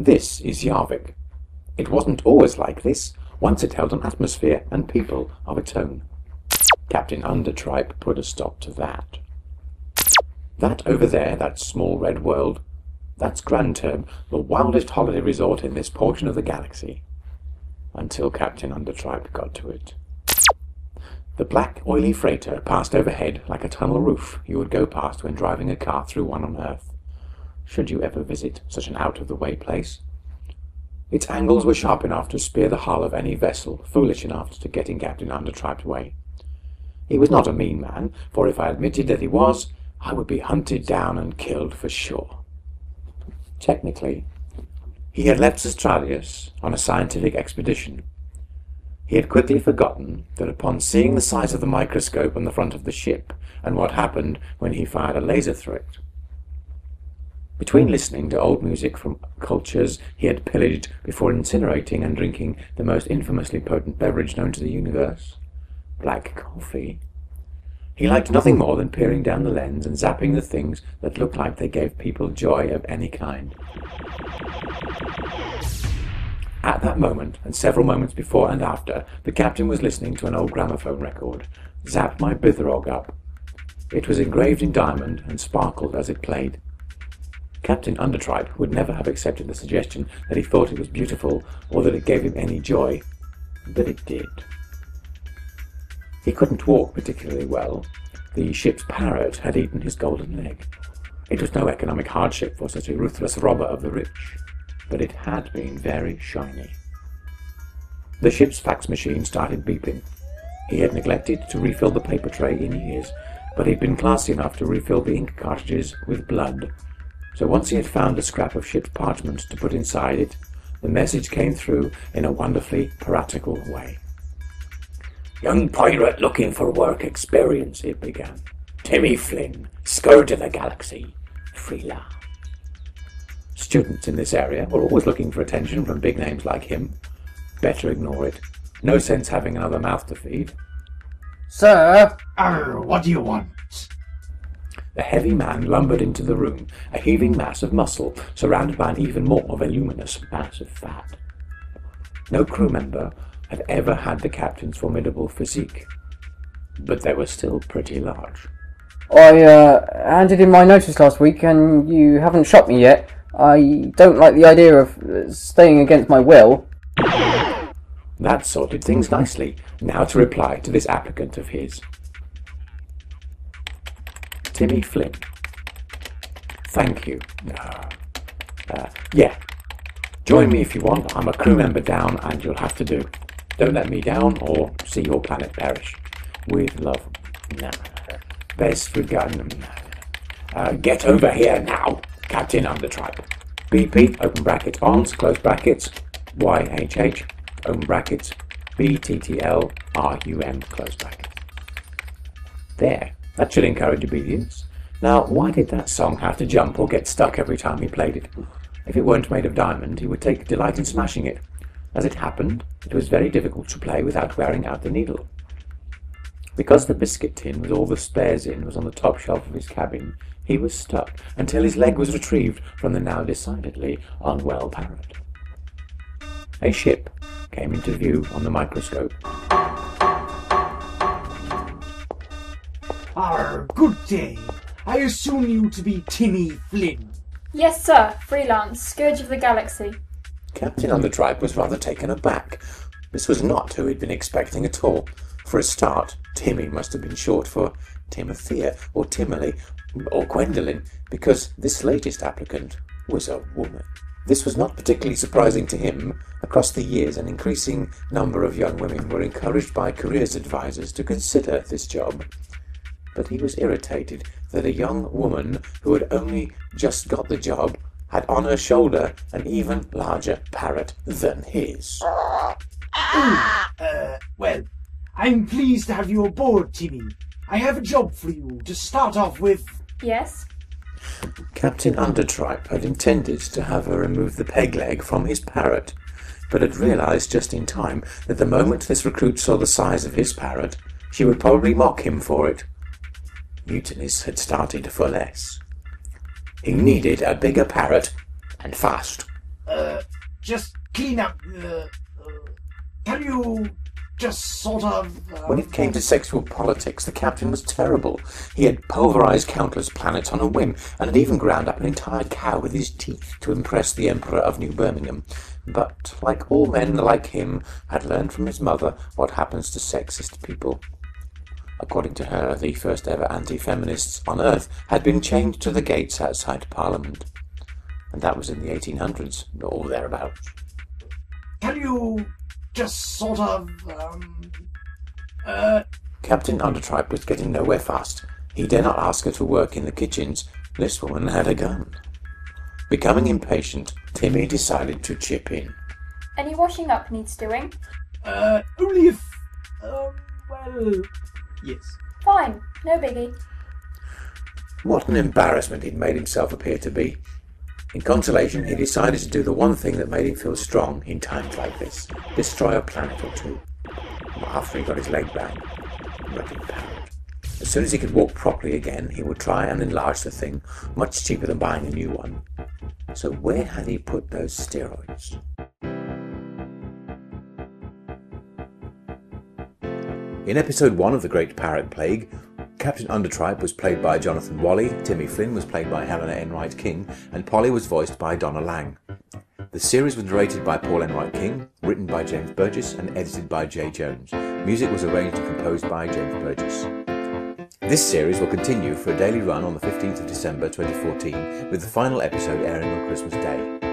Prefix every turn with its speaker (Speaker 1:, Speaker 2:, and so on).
Speaker 1: This is Yarvik. It wasn't always like this. Once it held an atmosphere and people of its own. Captain Undertripe put a stop to that. That over there, that small red world, that's Grand Term, the wildest holiday resort in this portion of the galaxy. Until Captain Undertripe got to it. The black, oily freighter passed overhead like a tunnel roof you would go past when driving a car through one on Earth, should you ever visit such an out-of-the-way place. Its angles were sharp enough to spear the hull of any vessel foolish enough to get in Captain Undertripe's way. He was not a mean man, for if I admitted that he was, I would be hunted down and killed for sure. Technically, he had left Australis on a scientific expedition. He had quickly forgotten that upon seeing the size of the microscope on the front of the ship and what happened when he fired a laser through it. Between listening to old music from cultures he had pillaged before incinerating and drinking the most infamously potent beverage known to the universe, black coffee, he liked nothing more than peering down the lens and zapping the things that looked like they gave people joy of any kind. At that moment, and several moments before and after, the captain was listening to an old gramophone record. Zap my bithrog up. It was engraved in diamond and sparkled as it played. Captain Undertripe would never have accepted the suggestion that he thought it was beautiful or that it gave him any joy, but it did. He couldn't walk particularly well. The ship's Parrot had eaten his golden leg. It was no economic hardship for such a ruthless robber of the rich, but it had been very shiny. The ship's fax machine started beeping. He had neglected to refill the paper tray in years, but he'd been classy enough to refill the ink cartridges with blood. So once he had found a scrap of ship's parchment to put inside it, the message came through in a wonderfully piratical way. "Young pirate looking for work experience," it began. "Timmy Flynn, scourge of the galaxy, freelance." Students in this area were always looking for attention from big names like him. Better ignore it. No sense having another mouth to feed.
Speaker 2: "Sir!"
Speaker 3: What do you want?"
Speaker 1: The heavy man lumbered into the room, a heaving mass of muscle, surrounded by an even more voluminous mass of fat. No crew member had ever had the captain's formidable physique, but they were still pretty large.
Speaker 2: "I handed in my notice last week and you haven't shot me yet. I don't like the idea of staying against my will."
Speaker 1: That sorted things nicely. Now to reply to this applicant of his. Timmy Flynn. Thank you. Yeah. Join me if you want. I'm a crew member down and you'll have to do. Don't let me down or see your planet perish. With love. Best regard. Get over here now, Captain Undertripe. BP, open brackets, ons, close brackets, YHH, open brackets, BTTL, RUM, close brackets. There. That should encourage obedience. Now, why did that song have to jump or get stuck every time he played it? If it weren't made of diamond, he would take delight in smashing it. As it happened, it was very difficult to play without wearing out the needle. Because the biscuit tin with all the spares in was on the top shelf of his cabin, he was stuck until his leg was retrieved from the now decidedly unwell Parrot. A ship came into view on the microscope.
Speaker 3: Good day. I assume you to be Timmy Flynn.
Speaker 4: Yes, sir. Freelance, scourge of the galaxy.
Speaker 1: Captain Undertripe was rather taken aback. This was not who he'd been expecting at all. For a start, Timmy must have been short for Timothea, or Timely, or Gwendolyn, because this latest applicant was a woman. This was not particularly surprising to him. Across the years, an increasing number of young women were encouraged by careers advisors to consider this job. But he was irritated that a young woman who had only just got the job had on her shoulder an even larger parrot than his.
Speaker 3: Well, I'm pleased to have you aboard, Timmy. I have a job for you to start off with.
Speaker 4: Yes?
Speaker 1: Captain Undertripe had intended to have her remove the peg leg from his parrot, but had realized just in time that the moment this recruit saw the size of his parrot, she would probably mock him for it. Mutinies had started for less. He needed a bigger parrot, and fast.
Speaker 3: just clean up the... can you just sort of...
Speaker 1: When it came to sexual politics, the captain was terrible. He had pulverized countless planets on a whim, and had even ground up an entire cow with his teeth to impress the Emperor of New Birmingham. But, like all men like him, had learned from his mother what happens to sexist people. According to her, the first ever anti-feminists on Earth had been chained to the gates outside Parliament. And that was in the 1800s, or thereabouts.
Speaker 3: Can you just sort of,
Speaker 1: Captain Undertripe was getting nowhere fast. He dare not ask her to work in the kitchens. This woman had a gun. Becoming impatient, Timmy decided to chip in.
Speaker 4: Any washing up needs doing?
Speaker 3: only if, well, yes.
Speaker 4: Fine, no biggie.
Speaker 1: What an embarrassment he'd made himself appear to be. In consolation, he decided to do the one thing that made him feel strong in times like this: destroy a planet or two. After he got his leg back, wrecking Parrot. As soon as he could walk properly again, he would try and enlarge the thing, much cheaper than buying a new one. So where had he put those steroids? In episode 1 of The Great Parrot Plague, Captain Undertripe was played by Jonathan Wally, Timmy Flynn was played by Helena Enright King, and Polly was voiced by Donna Lang. The series was narrated by Paul Enright King, written by James Burgess, and edited by Jay Jones. Music was arranged and composed by James Burgess. This series will continue for a daily run on the 15th of December 2014, with the final episode airing on Christmas Day.